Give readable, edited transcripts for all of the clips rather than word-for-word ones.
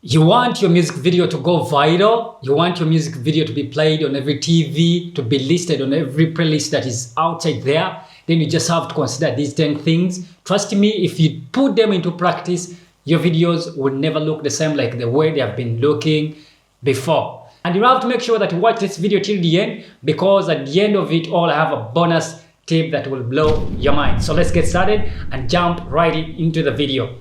You want your music video to go viral. You want your music video to be played on every TV, to be listed on every playlist that is outside there. Then you just have to consider these 10 things. Trust me, if you put them into practice, your videos will never look the same like the way they have been looking before. And you have to make sure that you watch this video till the end, because at the end of it all, I have a bonus tip that will blow your mind. So let's get started and jump right into the video.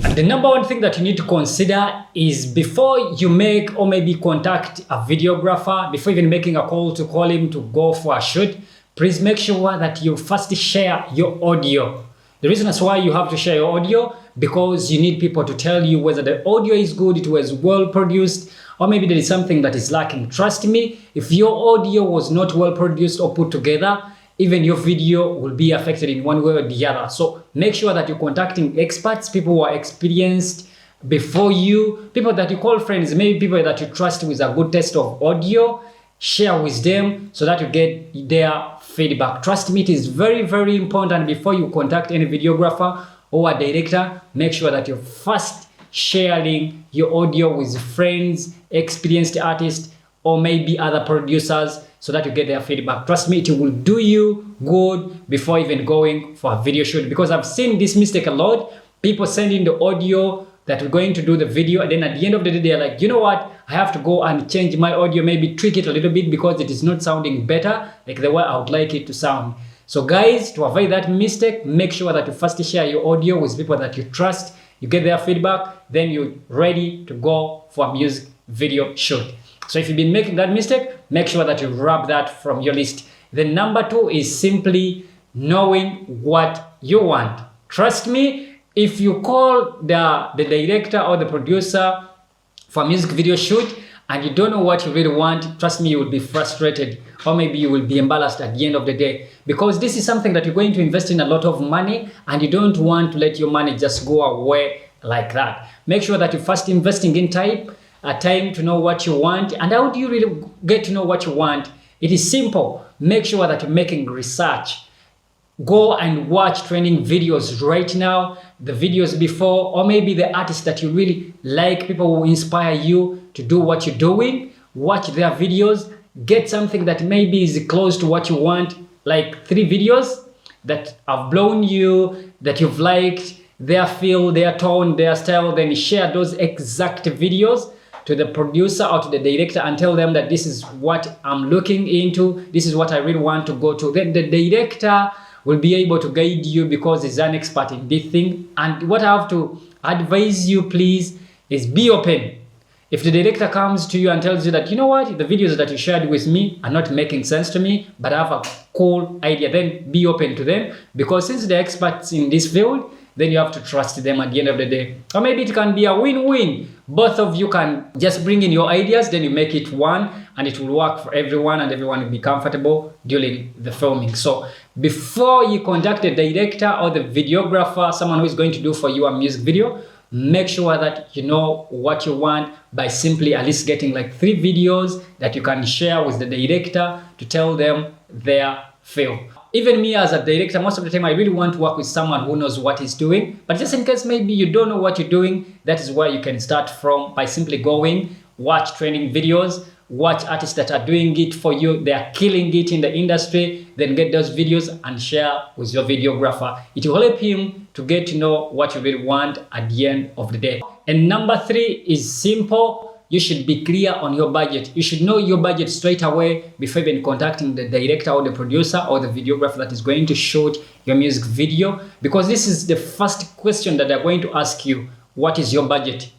And the number one thing that you need to consider is, before you make or maybe contact a videographer, before even making a call to call him to go for a shoot, please make sure that you first share your audio. The reason that's why you have to share your audio, because you need people to tell you whether the audio is good, it was well produced, or maybe there is something that is lacking. Trust me, if your audio was not well produced or put together, even your video will be affected in one way or the other. So make sure that you're contacting experts, people who are experienced before you, people that you call friends, maybe people that you trust with a good taste of audio. Share with them so that you get their feedback. Trust me, it is very, very important. Before you contact any videographer or a director, make sure that you're first sharing your audio with friends, experienced artists, or maybe other producers, so that you get their feedback. Trust me, it will do you good before even going for a video shoot, because I've seen this mistake a lot. People send in the audio that we're going to do the video, and then at the end of the day, they're like, you know what, I have to go and change my audio, maybe tweak it a little bit because it is not sounding better like the way I would like it to sound. So guys, to avoid that mistake, make sure that you first share your audio with people that you trust, you get their feedback, then you're ready to go for a music video shoot. So if you've been making that mistake, make sure that you rub that from your list. The number two is simply knowing what you want. Trust me, if you call the director or the producer for a music video shoot and you don't know what you really want, trust me, you will be frustrated, or maybe you will be embarrassed at the end of the day, because this is something that you're going to invest in a lot of money, and you don't want to let your money just go away like that. Make sure that you're first investing in time to know what you want. And how do you really get to know what you want? It is simple. Make sure that you're making research. Go and watch training videos right now, the videos before, or maybe the artists that you really like, people who inspire you to do what you're doing. Watch their videos. Get something that maybe is close to what you want, like 3 videos that have blown you, that you've liked, their feel, their tone, their style. Then share those exact videos to the producer or to the director and tell them that this is what I'm looking into, this is what I really want to go to. Then the director will be able to guide you, because he's an expert in this thing. And what I have to advise you, please, is be open. If the director comes to you and tells you that, you know what, the videos that you shared with me are not making sense to me, but I have a cool idea, then be open to them, because since they're experts in this field, then you have to trust them at the end of the day. Or maybe it can be a win-win. Both of you can just bring in your ideas, then you make it one, and it will work for everyone, and everyone will be comfortable during the filming. So before you contact the director or the videographer, someone who is going to do for you a music video, make sure that you know what you want by simply at least getting like 3 videos that you can share with the director to tell them their feel. Even me as a director, most of the time I really want to work with someone who knows what he's doing. But just in case maybe you don't know what you're doing, that is where you can start from, by simply going, watch training videos, watch artists that are doing it for you, they are killing it in the industry, then get those videos and share with your videographer. It will help him to get to know what you really want at the end of the day. And number 3 is simple. You should be clear on your budget. You should know your budget straight away before even contacting the director or the producer or the videographer that is going to shoot your music video, because this is the first question that they're going to ask you. What is your budget?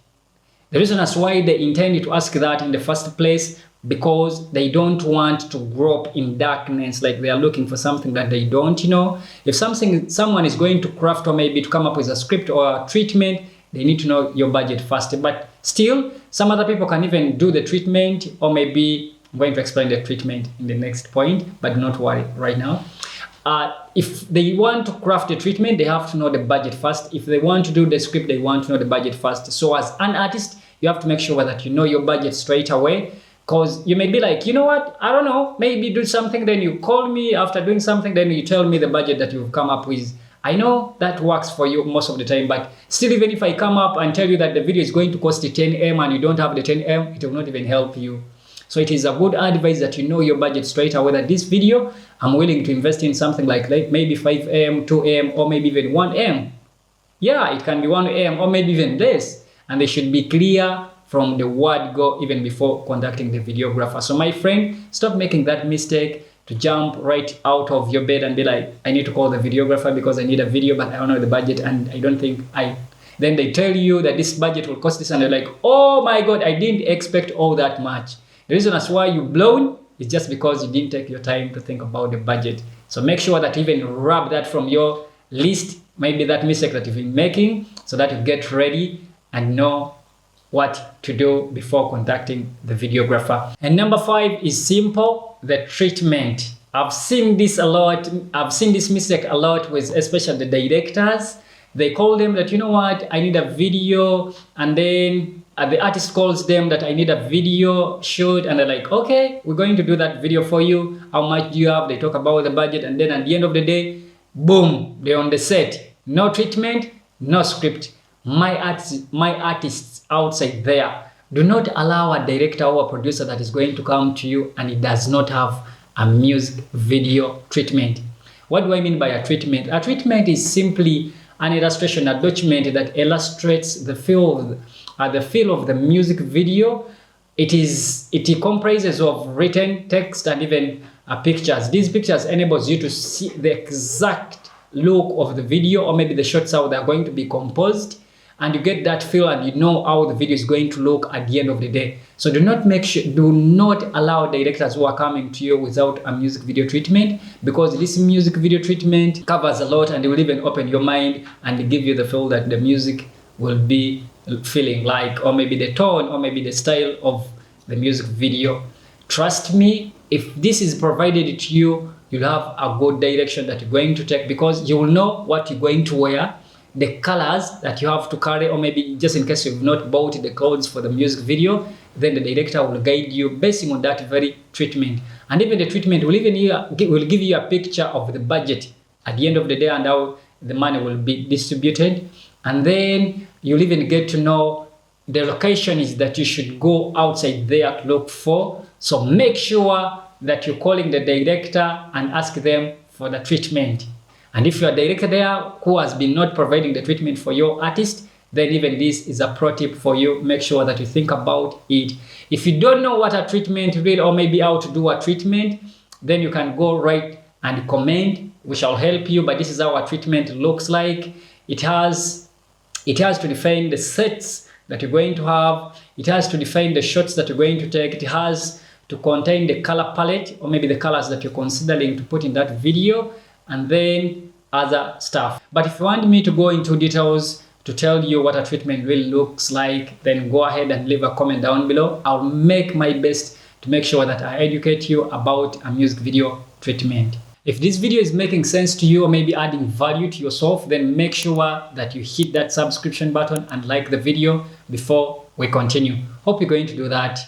The reason that's why they intend to ask that in the first place, because they don't want to grow up in darkness, like they are looking for something that they don't know. If someone is going to craft or maybe to come up with a script or a treatment, they need to know your budget first. But still, some other people can even do the treatment, or maybe I'm going to explain the treatment in the next point, but do not worry right now. If they want to craft the treatment, they have to know the budget first. If they want to do the script, they want to know the budget first. So as an artist, you have to make sure that you know your budget straight away, Because you may be like, you know what, I don't know, maybe do something, then you call me after doing something, then you tell me the budget that you've come up with. I know that works for you most of the time, but still, even if I come up and tell you that the video is going to cost you 10M and you don't have the 10M, it will not even help you. So it is a good advice that you know your budget straight away, that this video, I'm willing to invest in something like maybe 5M, 2M, or maybe even 1M. Yeah, it can be 1M or maybe even less. And they should be clear from the word go even before contacting the videographer. So my friend, stop making that mistake to jump right out of your bed and be like, I need to call the videographer because I need a video, but I don't know the budget and I don't think then they tell you that this budget will cost this and they're like, oh my God, I didn't expect all that much. The reason as why you're blown is just because you didn't take your time to think about the budget. So make sure that you even rub that from your list, maybe that mistake that you've been making, so that you get ready and know what to do before contacting the videographer. And number 5 is simple, the treatment. I've seen this a lot. I've seen this mistake a lot with especially the directors. They call them that, you know what, I need a video, and then the artist calls them that I need a video shoot, and they're like, okay, we're going to do that video for you. How much do you have? They talk about the budget, and then at the end of the day, boom, they're on the set. No treatment, no script. My artists outside there, do not allow a director or a producer that is going to come to you and it does not have a music video treatment. What do I mean by a treatment? A treatment is simply an illustration, a document that illustrates the feel of the music video. It comprises of written text and even pictures. These pictures enables you to see the exact look of the video, or maybe the shots how they're going to be composed, and you get that feel and you know how the video is going to look at the end of the day. So do not allow directors who are coming to you without a music video treatment, because this music video treatment covers a lot and it will even open your mind and give you the feel that the music will be feeling like, or maybe the tone, or maybe the style of the music video. Trust me, if this is provided to you, you'll have a good direction that you're going to take, because you will know what you're going to wear, the colors that you have to carry, or maybe just in case you've not bought the clothes for the music video, then the director will guide you based on that very treatment. And even the treatment will give you a picture of the budget at the end of the day and how the money will be distributed. And then you'll even get to know the locations that you should go outside there to look for. So make sure that you're calling the director and ask them for the treatment. And if you're a director there who has been not providing the treatment for your artist, then even this is a pro tip for you. Make sure that you think about it. If you don't know what a treatment is, or maybe how to do a treatment, then you can go right and comment. We shall help you, but this is how a treatment looks like. It has to define the sets that you're going to have. It has to define the shots that you're going to take. It has to contain the color palette, or maybe the colors that you're considering to put in that video, and then other stuff. But if you want me to go into details to tell you what a treatment really looks like, then go ahead and leave a comment down below. I'll make my best to make sure that I educate you about a music video treatment. If this video is making sense to you, or maybe adding value to yourself, then make sure that you hit that subscription button and like the video before we continue. Hope you're going to do that.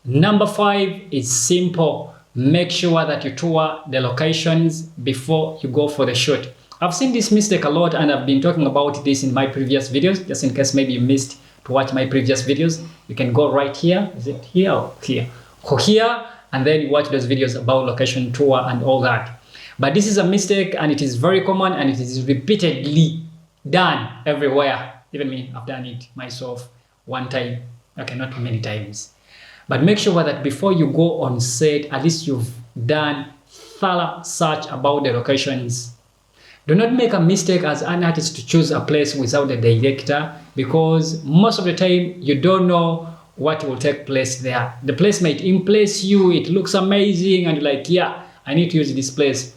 Number 5 is simple. Make sure that you tour the locations before you go for the shoot. I've seen this mistake a lot, and I've been talking about this in my previous videos. Just in case maybe you missed to watch my previous videos, you can go right here. Is it here or here? Or here, and then you watch those videos about location tour and all that. But this is a mistake, and it is very common, and it is repeatedly done everywhere. Even me, I've done it myself one time. Okay, not many times. But make sure that before you go on set, at least you've done thorough search about the locations. Do not make a mistake as an artist to choose a place without a director, because most of the time you don't know what will take place there. The place might impress you, it looks amazing, and you're like, yeah, I need to use this place.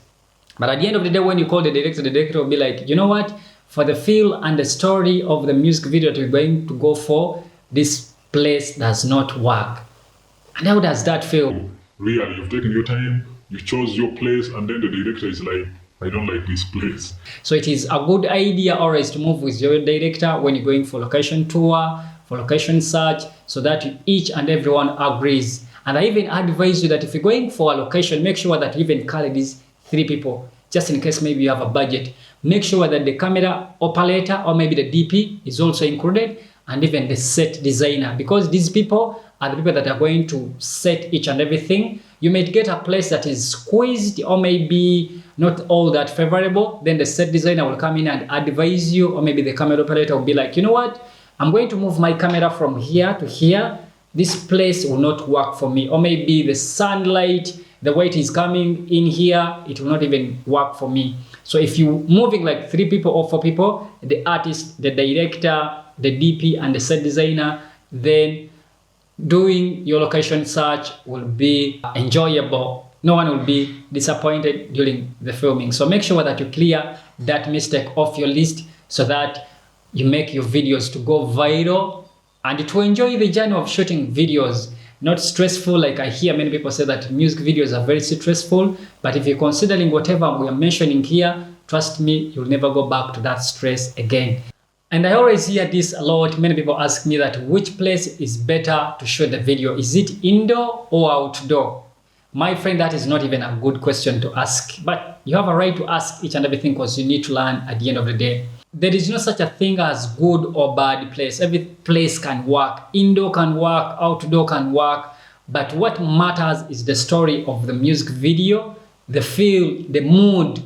But at the end of the day, when you call the director will be like, you know what? For the feel and the story of the music video that you're going to go for, this place does not work. And how does that feel? Really, you've taken your time, you chose your place, and then the director is like, I don't like this place. So it is a good idea always to move with your director when you're going for location tour, for location search, so that each and everyone agrees. And I even advise you that if you're going for a location, make sure that you even carry these 3 people, just in case maybe you have a budget. Make sure that the camera operator or maybe the DP is also included, and even the set designer, because these people are the people that are going to set each and everything. You might get a place that is squeezed or maybe not all that favorable. Then the set designer will come in and advise you, or maybe the camera operator will be like, you know what, I'm going to move my camera from here to here. This place will not work for me. Or maybe the sunlight, the way it is coming in here, it will not even work for me. So if you're moving like 3 people or 4 people, the artist, the director, the DP, and the set designer, then doing your location search will be enjoyable. No one will be disappointed during the filming. So make sure that you clear that mistake off your list so that you make your videos to go viral and to enjoy the journey of shooting videos. Not stressful, like I hear many people say that music videos are very stressful, but if you're considering whatever we are mentioning here, trust me, you'll never go back to that stress again. And I always hear this a lot. Many people ask me that which place is better to shoot the video. Is it indoor or outdoor? My friend, that is not even a good question to ask, but you have a right to ask each and everything because you need to learn at the end of the day. There is no such a thing as good or bad place. Every place can work. Indoor can work, outdoor can work. But what matters is the story of the music video, the feel, the mood.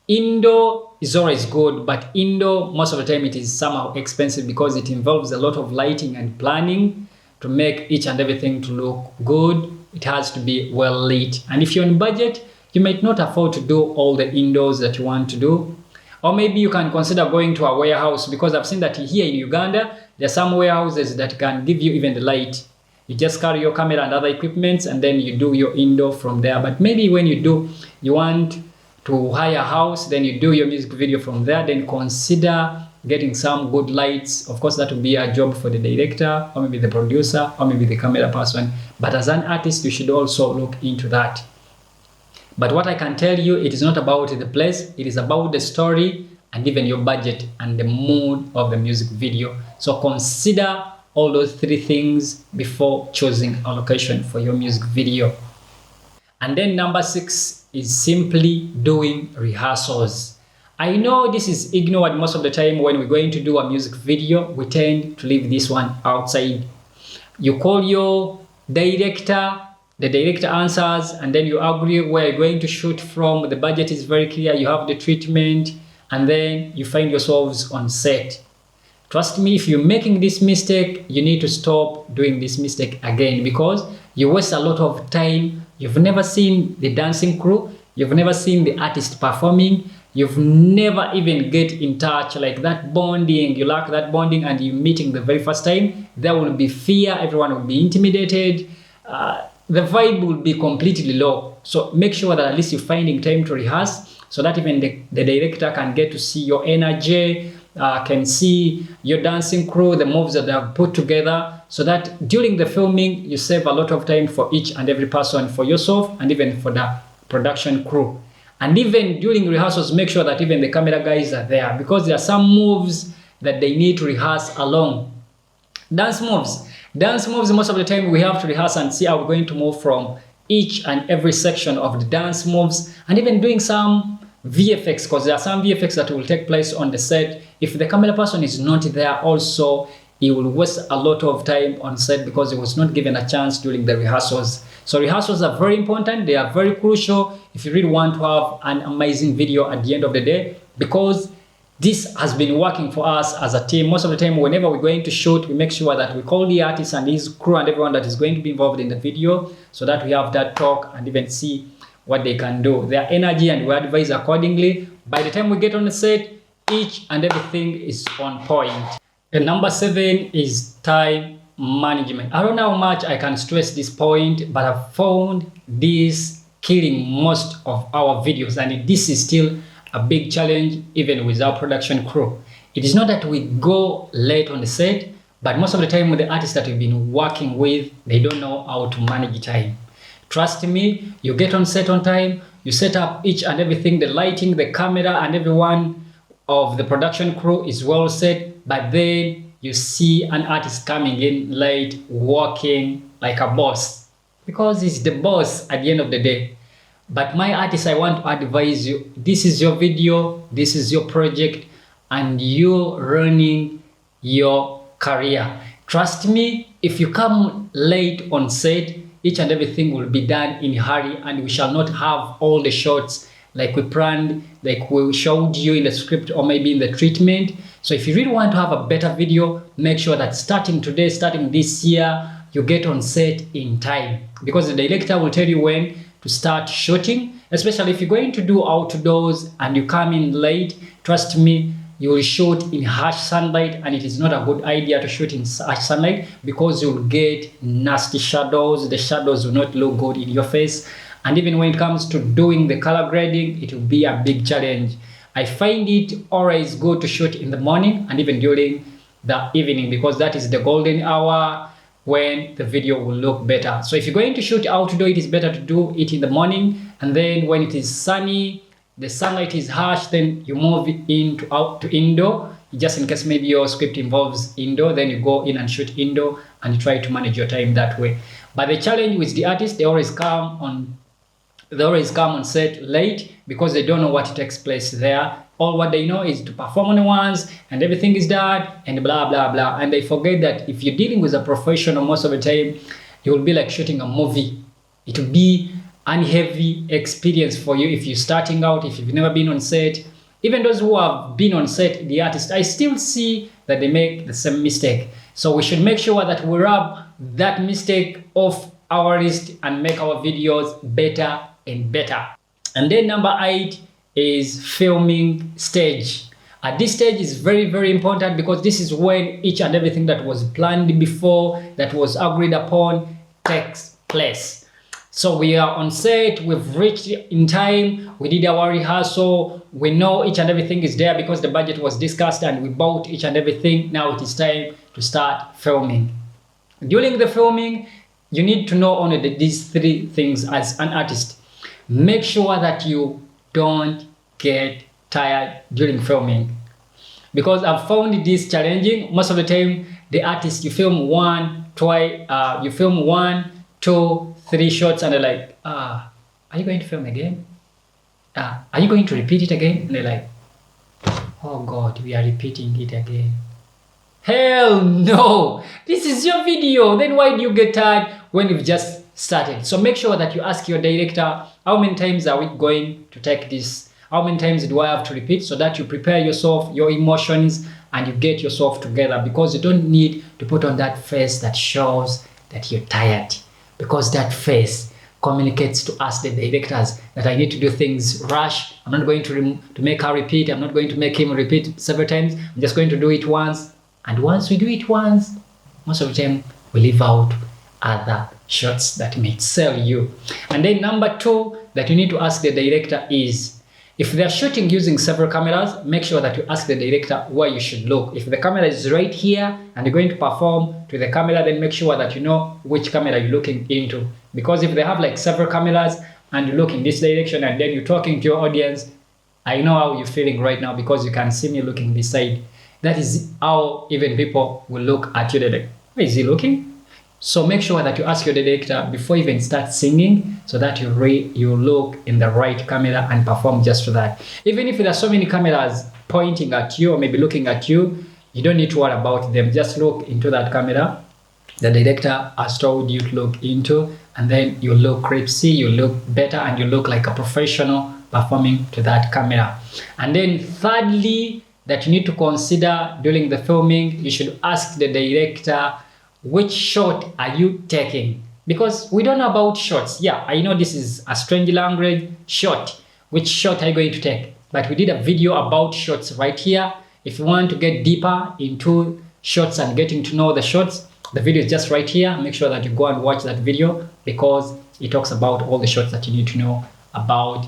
Indoor is always good, but indoor, most of the time, it is somehow expensive because it involves a lot of lighting and planning to make each and everything to look good. It has to be well lit. And if you're on budget, you might not afford to do all the indoors that you want to do. Or maybe you can consider going to a warehouse, because I've seen that here in Uganda, there are some warehouses that can give you even the light. You just carry your camera and other equipments and then you do your indoor from there. But maybe when you want to hire a house, then you do your music video from there, then consider getting some good lights. Of course, that will be a job for the director or maybe the producer or maybe the camera person. But as an artist, you should also look into that. But what I can tell you, it is not about the place, it is about the story and even your budget and the mood of the music video. So consider all those 3 things before choosing a location for your music video. And then number 6 is simply doing rehearsals. I know this is ignored most of the time. When we're going to do a music video, we tend to leave this one outside. You call your director, the director answers, and then you agree where you're going to shoot from. The budget is very clear, you have the treatment, and then you find yourselves on set. Trust me, if you're making this mistake, you need to stop doing this mistake again, because you waste a lot of time. You've never seen the dancing crew, you've never seen the artist performing, you've never even get in touch, like that bonding, you lack that bonding, and you're meeting the very first time. There will be fear, everyone will be intimidated, the vibe will be completely low. So make sure that at least you're finding time to rehearse, so that even the director can get to see your energy, can see your dancing crew, the moves that they have put together, so that during the filming, you save a lot of time for each and every person, for yourself and even for the production crew. And even during rehearsals, make sure that even the camera guys are there, because there are some moves that they need to rehearse along. Dance moves, most of the time we have to rehearse and see how we're going to move from each and every section of the dance moves, and even doing some VFX, because there are some VFX that will take place on the set. If the camera person is not there also, he will waste a lot of time on set because he was not given a chance during the rehearsals. So rehearsals are very important. They are very crucial if you really want to have an amazing video at the end of the day, because this has been working for us as a team. Most of the time, whenever we're going to shoot, we make sure that we call the artist and his crew and everyone that is going to be involved in the video, so that we have that talk and even see what they can do, their energy, and we advise accordingly. By the time we get on the set, each and everything is on point. And number 7 is time management. I don't know how much I can stress this point, but I've found this killing most of our videos, and this is still a big challenge even with our production crew. It is not that we go late on the set, but most of the time with the artists that we've been working with, they don't know how to manage time. Trust me, you get on set on time, you set up each and everything, the lighting, the camera, and everyone of the production crew is well set, but then you see an artist coming in late, walking like a boss. because he's the boss at the end of the day. But my artist, I want to advise you, this is your video, this is your project, and you're running your career. Trust me, if you come late on set, each and everything will be done in a hurry, and we shall not have all the shots like we planned, like we showed you in the script or maybe in the treatment. So if you really want to have a better video, make sure that starting today, starting this year, you get on set in time, because the director will tell you when to start shooting, especially if you're going to do outdoors and you come in late. Trust me, you will shoot in harsh sunlight, and it is not a good idea to shoot in harsh sunlight because you'll get nasty shadows. The shadows will not look good in your face, and even when it comes to doing the color grading, it will be a big challenge. I find it always good to shoot in the morning and even during the evening, because that is the golden hour when the video will look better. So if you're going to shoot outdoor, it is better to do it in the morning, and then when it is sunny, the sunlight is harsh, then you move it out to indoor, just in case maybe your script involves indoor, then you go in and shoot indoor and you try to manage your time that way. But the challenge with the artists, they always come on set late because they don't know what takes place there. All what they know is to perform on once and everything is done and blah blah blah, and they forget that if you're dealing with a professional, most of the time it will be like shooting a movie. It will be a heavy experience for you if you're starting out, if you've never been on set. Even those who have been on set, the artists, I still see that they make the same mistake. So we should make sure that we rub that mistake off our list and make our videos better and better. And then number 8 is filming stage. At this stage is very, very important, because this is when each and everything that was planned before, that was agreed upon, takes place. So we are on set, we've reached in time, we did our rehearsal, we know each and everything is there because the budget was discussed and we bought each and everything. Now it is time to start filming. During the filming, you need to know only these 3 things as an artist. Make sure that you don't get tired during filming, because I've found this challenging. Most of the time, the artist, you film 1, 2, 3 shots, and they're like, are you going to film again? Are you going to repeat it again? And they're like, oh God, we are repeating it again. Hell no! This is your video. Then why do you get tired when you've just started? So make sure that you ask your director, how many times are we going to take this? How many times do I have to repeat, so that you prepare yourself, your emotions, and you get yourself together, because you don't need to put on that face that shows that you're tired, because that face communicates to us, the directors, that I need to do things rush. I'm not going to make her repeat. I'm not going to make him repeat several times. I'm just going to do it once. And once we do it once, most of the time we leave out other shots that may sell you. And then number 2 that you need to ask the director is, if they're shooting using several cameras, make sure that you ask the director where you should look. If the camera is right here and you're going to perform to the camera, then make sure that you know which camera you're looking into. Because if they have like several cameras and you look in this direction and then you're talking to your audience, I know how you're feeling right now, because you can see me looking this side. That is how even people will look at you. They're like, where is he looking? So make sure that you ask your director before you even start singing, so that you look in the right camera and perform just for that. Even if there are so many cameras pointing at you or maybe looking at you, you don't need to worry about them. Just look into that camera the director has told you to look into, and then you look crispy, you look better, and you look like a professional performing to that camera. And then thirdly, that you need to consider during the filming, you should ask the director, which shot are you taking? Because we don't know about shots. Yeah, I know this is a strange language. Shot. Which shot are you going to take? But we did a video about shots right here. If you want to get deeper into shots and getting to know the shots, the video is just right here. Make sure that you go and watch that video, because it talks about all the shots that you need to know about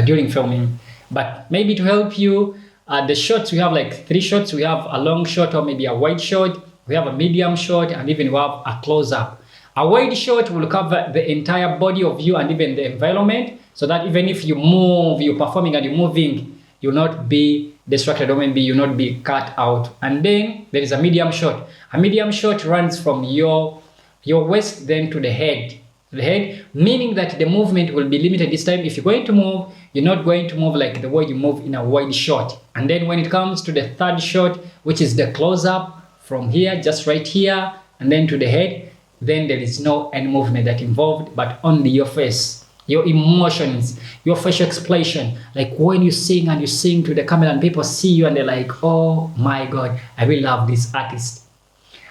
during filming. But maybe to help you, the shots, we have like 3 shots. We have a long shot, or maybe a wide shot. We have a medium shot, and even we have a close-up. A wide shot will cover the entire body of you and even the environment, so that even if you move, you're performing and you're moving, you'll not be distracted, or maybe you'll not be cut out. And then there is a medium shot. A medium shot runs from your waist then to the head. the head, meaning that the movement will be limited this time. If you're going to move, you're not going to move like the way you move in a wide shot. And then when it comes to the third shot, which is the close-up from here, just right here, and then to the head, then there is no any movement that involved, but only your face, your emotions, your facial expression. Like when you sing and you sing to the camera and people see you and they're like, oh my God, I really love this artist.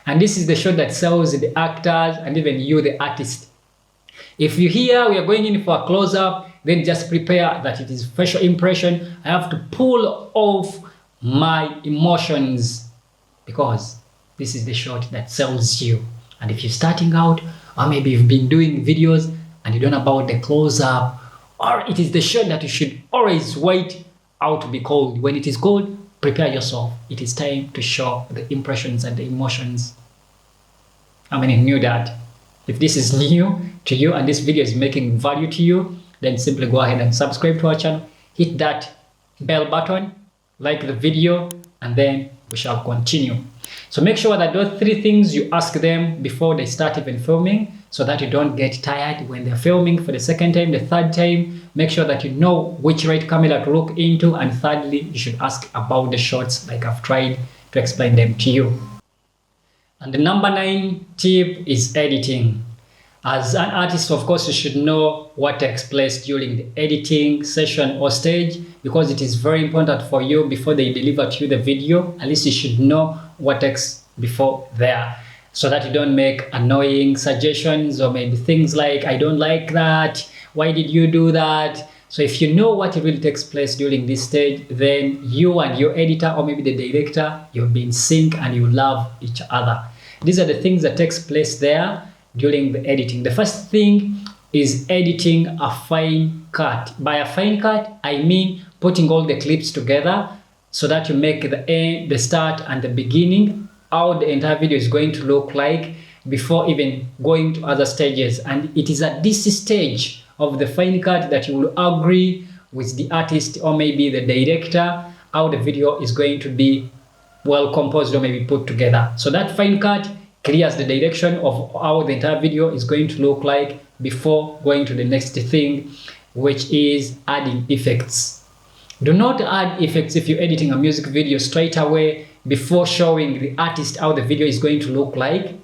And this is the shot that sells the actors and even you, the artist. If you hear we are going in for a close-up, then just prepare that it is facial impression. I have to pull off my emotions because this is the shot that sells you. And if you're starting out, or maybe you've been doing videos and you don't know about the close-up, or it is the shot that you should always wait out to be called. When it is called, prepare yourself. It is time to show the impressions and the emotions. How many knew that? If this is new to you and this video is making value to you, then simply go ahead and subscribe to our channel, hit that bell button, like the video, and then we shall continue. So make sure that those 3 things you ask them before they start even filming, so that you don't get tired when they're filming for the second time, the third time. Make sure that you know which right camera to look into, and thirdly, you should ask about the shots like I've tried to explain them to you. And the number 9 tip is editing. As an artist, of course, you should know what takes place during the editing session or stage, because it is very important for you before they deliver to you the video. At least you should know what takes before there, so that you don't make annoying suggestions or maybe things like, I don't like that, why did you do that? So if you know what really takes place during this stage, then you and your editor or maybe the director, you'll be in sync and you love each other. These are the things that takes place there during the editing. The first thing is editing a fine cut. By a fine cut, I mean putting all the clips together so that you make the end, the start and the beginning, how the entire video is going to look like before even going to other stages. And it is at this stage of the fine cut that you will agree with the artist or maybe the director how the video is going to be well composed or maybe put together. So that fine cut clears the direction of how the entire video is going to look like before going to the next thing, which is adding effects. Do not add effects if you're editing a music video straight away before showing the artist how the video is going to look like.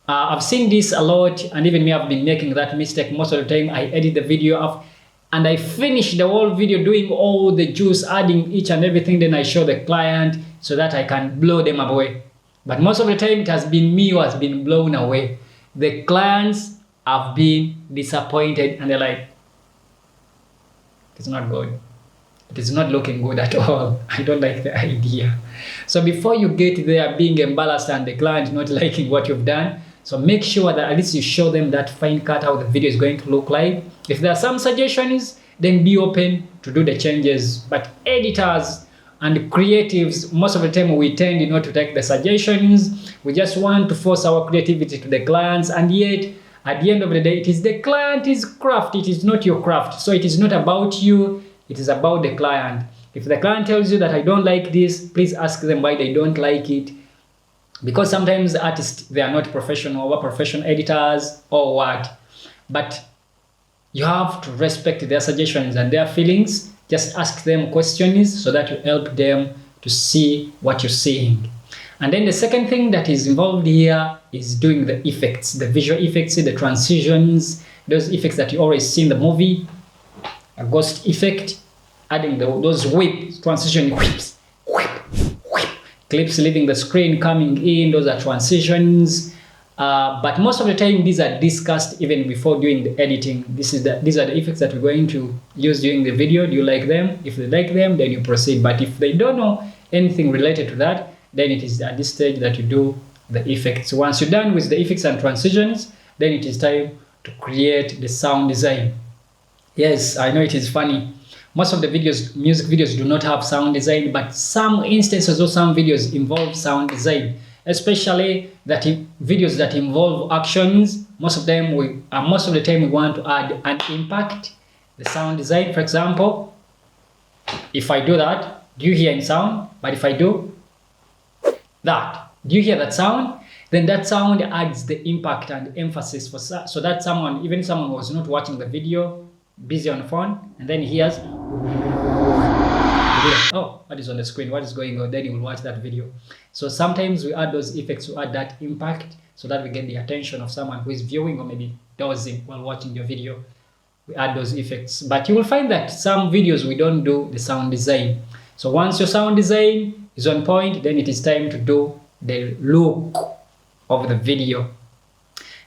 I've seen this a lot, and even me, I've been making that mistake most of the time. I edit the video up and I finish the whole video doing all the juice, adding each and everything, then I show the client so that I can blow them away. But most of the time it has been me who has been blown away. The clients have been disappointed and they're like, it's not good. It is not looking good at all. I don't like the idea. So before you get there being embarrassed and the client not liking what you've done, so make sure that at least you show them that fine cut how the video is going to look like. If there are some suggestions, then be open to do the changes. But editors and creatives, most of the time we tend not to take the suggestions. We just want to force our creativity to the clients, and yet at the end of the day, it is the client's craft. It is not your craft. So it is not about you. It is about the client. If the client tells you that I don't like this, please ask them why they don't like it. Because sometimes artists, they are not professional or professional editors or what. But you have to respect their suggestions and their feelings. Just ask them questions so that you help them to see what you're seeing. And then the second thing that is involved here is doing the effects, the visual effects, the transitions, those effects that you always see in the movie. A ghost effect, adding those whip, transition whips, clips leaving the screen, coming in, those are transitions. But most of the time, these are discussed even before doing the editing. These are the effects that we're going to use during the video. Do you like them? If they like them, then you proceed. But if they don't know anything related to that, then it is at this stage that you do the effects. Once you're done with the effects and transitions, then it is time to create the sound design. Yes, I know it is funny. Most of the videos, music videos, do not have sound design, but some instances or some videos involve sound design. Especially that videos that involve actions, most of the time we want to add an impact, the sound design. For example, if I do that, do you hear any sound? But if I do that, do you hear that sound? then that sound adds the impact and emphasis so that someone, even someone who was not watching the video, busy on the phone, and then hears, oh, what is on the screen, what is going on, then he will watch that video. So sometimes we add those effects to add that impact so that we get the attention of someone who is viewing or maybe dozing while watching your video. We add those effects, but you will find that some videos we don't do the sound design. So once your sound design is on point, then it is time to do the look of the video.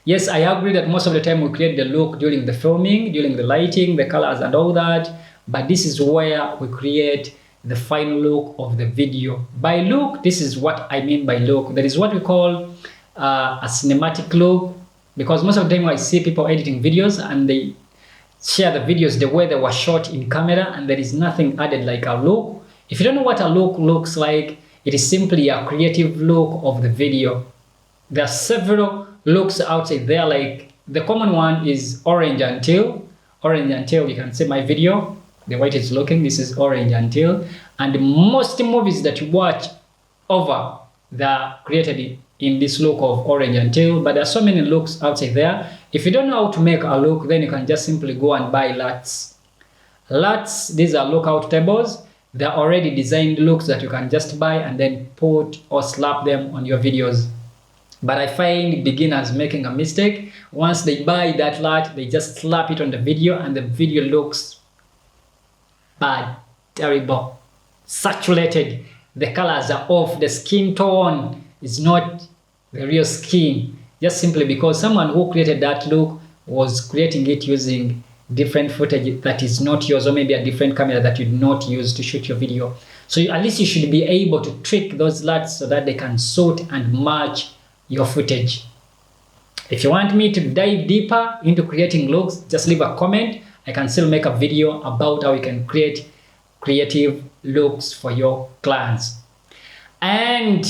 Yes, I agree that most of the time we create the look during the filming, during the lighting, the colors and all that, but this is where we create the final look of the video. By look, this is what I mean by look. That is what we call a cinematic look, because most of the time I see people editing videos and they share the videos the way they were shot in camera and there is nothing added like a look. If you don't know what a look looks like, it is simply a creative look of the video. There are several looks outside there, like the common one is orange until. Orange until, you can see my video, the way it is looking, this is orange until. And most movies that you watch over, they are created in this look of orange until, but there are so many looks outside there. If you don't know how to make a look, then you can just simply go and buy LUTs. LUTs, these are lookout tables. They're already designed looks that you can just buy and then put or slap them on your videos. But I find beginners making a mistake. Once they buy that LUT, they just slap it on the video and the video looks bad, terrible, saturated. The colors are off, the skin tone is not the real skin, just simply because someone who created that look was creating it using different footage that is not yours, or maybe a different camera that you did not use to shoot your video. So at least you should be able to trick those LUTs so that they can suit and match your footage. If you want me to dive deeper into creating looks, just leave a comment. I can still make a video about how you can create creative looks for your clients. And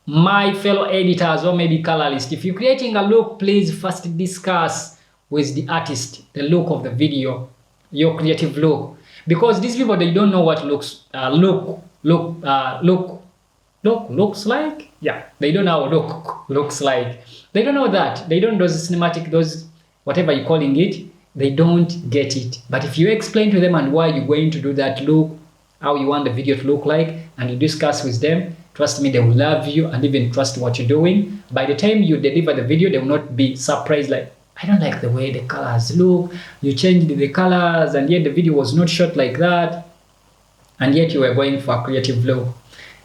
my fellow editors or maybe colorists, if you're creating a look, please first discuss with the artist the look of the video, your creative look, because these people, they don't know what looks looks like. Yeah, they don't know how look looks like. They don't know that. They don't know those cinematic, those whatever you're calling it, they don't get it. But if you explain to them and why you're going to do that look, how you want the video to look like, and you discuss with them, trust me, they will love you and even trust what you're doing. By the time you deliver the video, they will not be surprised like, I don't like the way the colors look, you changed the colors, and yet the video was not shot like that, and yet you were going for a creative look.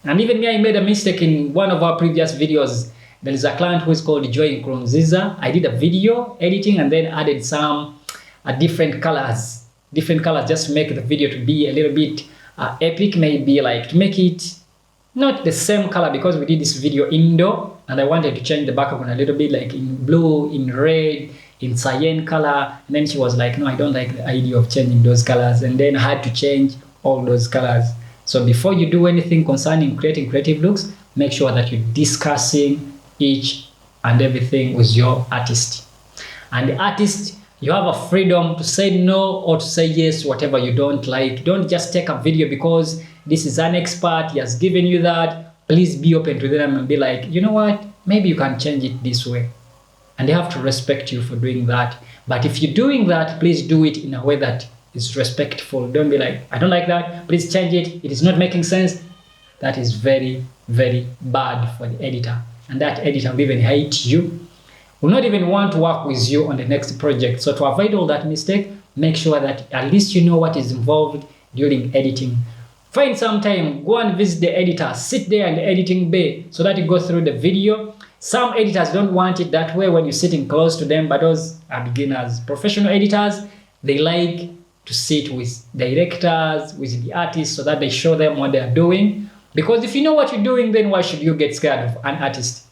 And even me, I made a mistake in one of our previous videos. There is a client who is called Joy Nkurunziza. I did a video editing and then added some different colors just to make the video to be a little bit epic, maybe like to make it not the same color, because we did this video indoor and I wanted to change the background a little bit, like in blue, in red, in cyan color. And then she was like, no, I don't like the idea of changing those colors. And then I had to change all those colors. So before you do anything concerning creating creative looks, make sure that you're discussing each and everything with your artist. And the artist, you have a freedom to say no or to say yes to whatever you don't like. Don't just take a video because this is an expert, he has given you that. Please be open to them and be like, you know what, maybe you can change it this way. And they have to respect you for doing that. But if you're doing that, please do it in a way that is respectful. Don't be like, I don't like that, please change it, it is not making sense. That is very, very bad for the editor. And that editor will even hate you, will not even want to work with you on the next project. So to avoid all that mistake, make sure that at least you know what is involved during editing. Find some time, go and visit the editor, sit there in the editing bay so that you go through the video. Some editors don't want it that way when you're sitting close to them, but those are beginners. Professional editors, they like to sit with directors, with the artists, so that they show them what they are doing. Because if you know what you're doing, then why should you get scared of an artist?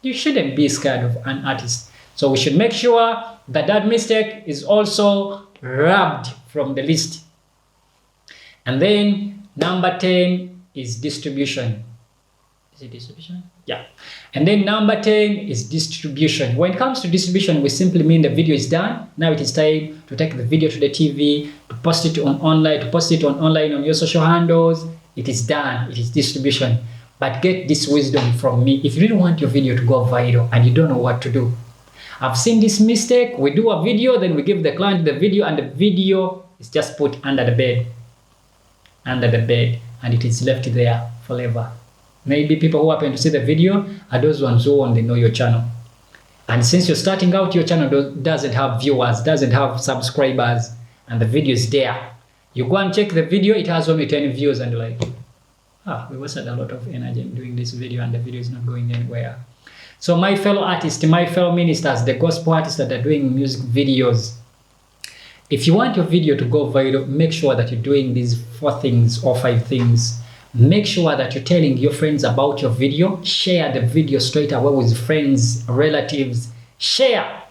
You shouldn't be scared of an artist. So we should make sure that that mistake is also rubbed from the list. And then number 10 is distribution. Is it distribution? Yeah. And then number 10 is distribution. When it comes to distribution, we simply mean the video is done. Now it is time to take the video to the TV, to post it on online, on your social handles. It is done. It is distribution. But get this wisdom from me. If you really want your video to go viral and you don't know what to do, I've seen this mistake. We do a video, then we give the client the video, and the video is just put under the bed. Under the bed, and it is left there forever. Maybe people who happen to see the video are those ones who only know your channel. And since you're starting out, your channel doesn't have viewers, doesn't have subscribers, and the video is there. You go and check the video, it has only 10 views, and you're like, we wasted a lot of energy doing this video, and the video is not going anywhere. So my fellow artists, my fellow ministers, the gospel artists that are doing music videos, if you want your video to go viral, make sure that you're doing these 4 things or 5 things. Make sure that you're telling your friends about your video. Share the video straight away with friends, relatives. Share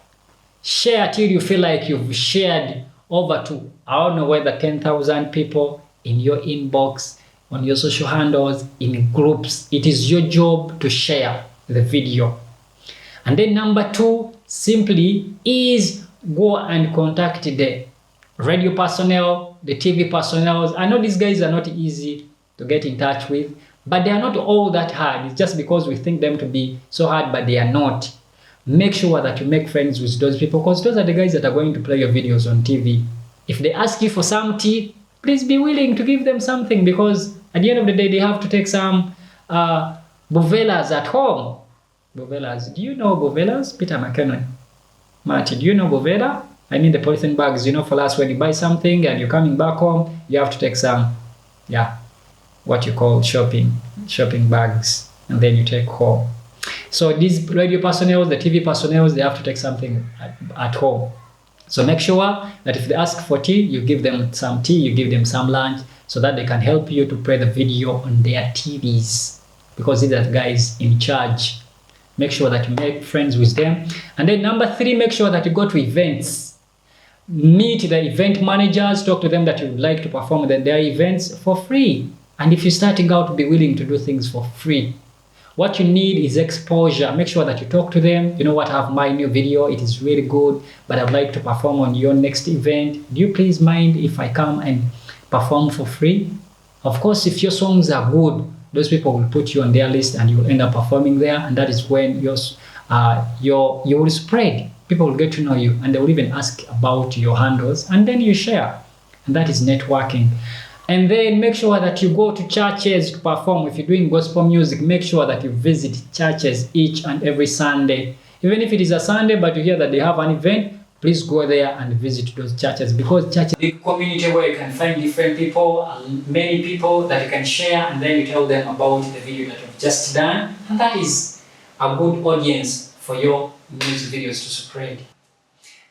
till you feel like you've shared over to, I don't know, whether 10,000 people in your inbox, on your social handles, in groups. It is your job to share the video. And then number 2 simply is go and contact the radio personnel, the TV personnel. I know these guys are not easy to get in touch with, but they are not all that hard. It's just because we think them to be so hard, but they are not. Make sure that you make friends with those people, because those are the guys that are going to play your videos on TV. If they ask you for some tea, please be willing to give them something, because at the end of the day, they have to take some Bovelas at home. Bovelas. Do you know Bovelas? Peter McKinnon. Marty, do you know Bovela? I mean the polythene bags, for us when you buy something and you're coming back home, you have to take some, what you call shopping bags, and then you take home. So these radio personnel, the TV personnel, they have to take something at home. So make sure that if they ask for tea, you give them some tea, you give them some lunch, so that they can help you to play the video on their TVs, because these are the guys in charge. Make sure that you make friends with them. And then number 3, make sure that you go to events. Meet the event managers, talk to them that you would like to perform at their events for free. And if you're starting out, be willing to do things for free. What you need is exposure. Make sure that you talk to them. You know what, I have my new video, it is really good, but I'd like to perform on your next event. Do you please mind if I come and perform for free? Of course, if your songs are good, those people will put you on their list and you'll end up performing there, and that is when you will spread. People will get to know you, and they will even ask about your handles, and then you share, and that is networking. And then make sure that you go to churches to perform. If you're doing gospel music, make sure that you visit churches each and every Sunday. Even if it is a Sunday, but you hear that they have an event, please go there and visit those churches, because church is a big community where you can find different people, many people that you can share, and then you tell them about the video that you've just done, and that is a good audience for your music videos to spread.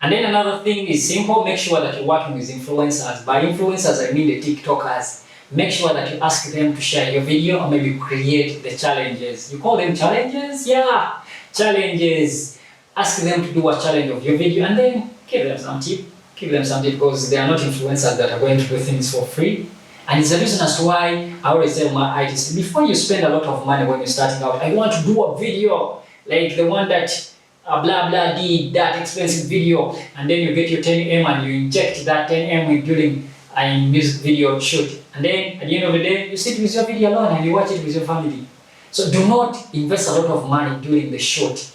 And then another thing is simple. Make sure that you're working with influencers. By influencers, I mean the TikTokers. Make sure that you ask them to share your video, or maybe create the challenges. You call them challenges? Yeah, challenges. Ask them to do a challenge of your video, and then give them some tip. Give them some tip, because they are not influencers that are going to do things for free. And it's the reason as to why I always tell my artists, before you spend a lot of money when you're starting out, I want to do a video like the one that blah blah did, that expensive video, and then you get your 10M and you inject that 10M during a music video shoot, and then at the end of the day you sit with your video alone and you watch it with your family. So do not invest a lot of money during the shoot.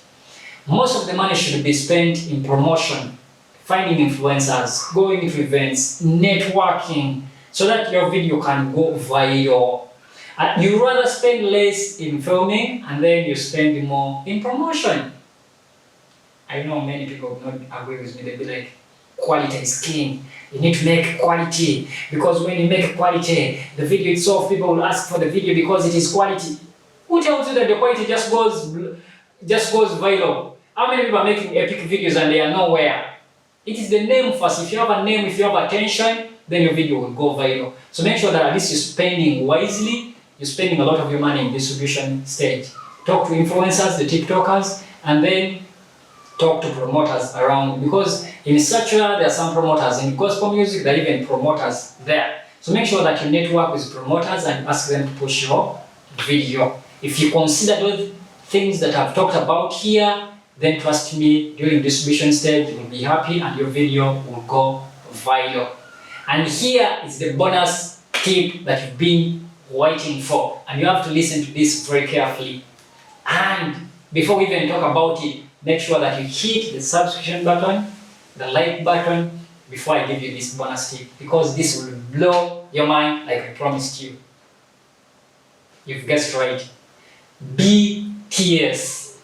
Most of the money should be spent in promotion, finding influencers, going to events, networking, so that your video can go viral. You rather spend less in filming and then you spend more in promotion. I know many people will not agree with me. They'll be like, quality is king. You need to make quality, because when you make quality, the video itself, people will ask for the video because it is quality. Who tells you that the quality just goes viral? How many people are making epic videos and they are nowhere? It is the name first. If you have a name, if you have attention, then your video will go viral. So make sure that at least you're spending wisely. You're spending a lot of your money in distribution stage. Talk to influencers, the TikTokers, and then talk to promoters around, because in Satura there are some promoters. In gospel music there are even promoters there. So make sure that you network with promoters and ask them to push your video. If you consider those things that I've talked about here, then trust me, during distribution stage you will be happy and your video will go viral. And here is the bonus tip that you've been waiting for. And you have to listen to this very carefully. And before we even talk about it, make sure that you hit the subscription button, the like button, before I give you this bonus tip, because this will blow your mind like I promised you. You've guessed right. BTS.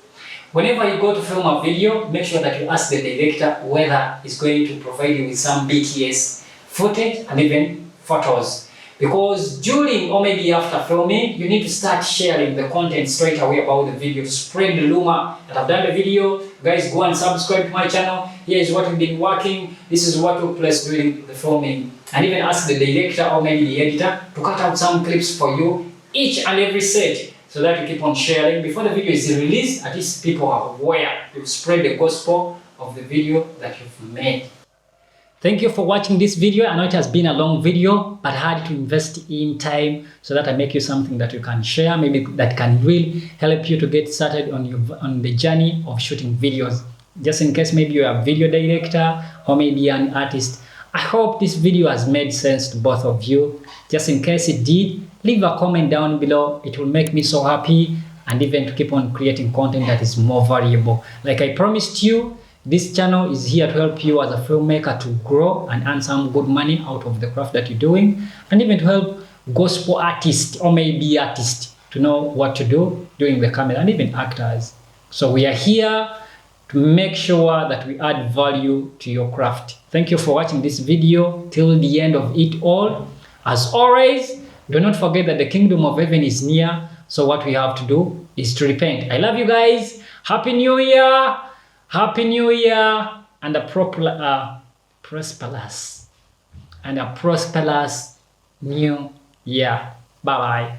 Whenever you go to film a video, make sure that you ask the director whether he's going to provide you with some BTS footage and even photos. Because during or maybe after filming, you need to start sharing the content straight away about the video to spread the rumor that I've done the video. Guys, go and subscribe to my channel. Here is what we've been working. This is what took place during the filming. And even ask the director or maybe the editor to cut out some clips for you, each and every set, so that you keep on sharing. Before the video is released, at least people are aware. You spread the gospel of the video that you've made. Thank you for watching this video. I know it has been a long video, but I had to invest in time so that I make you something that you can share, maybe that can really help you to get started on the journey of shooting videos. Just in case maybe you're a video director or maybe an artist, I hope this video has made sense to both of you. Just in case it did, leave a comment down below. It will make me so happy, and even to keep on creating content that is more valuable. Like I promised you, this channel is here to help you as a filmmaker to grow and earn some good money out of the craft that you're doing, and even to help gospel artists or maybe artists to know what to do doing the camera, and even actors. So we are here to make sure that we add value to your craft. Thank you for watching this video till the end of it all. As always, do not forget that the kingdom of heaven is near. So what we have to do is to repent. I love you guys. Happy New Year. Happy New Year. And a prosperous new year. Bye-bye.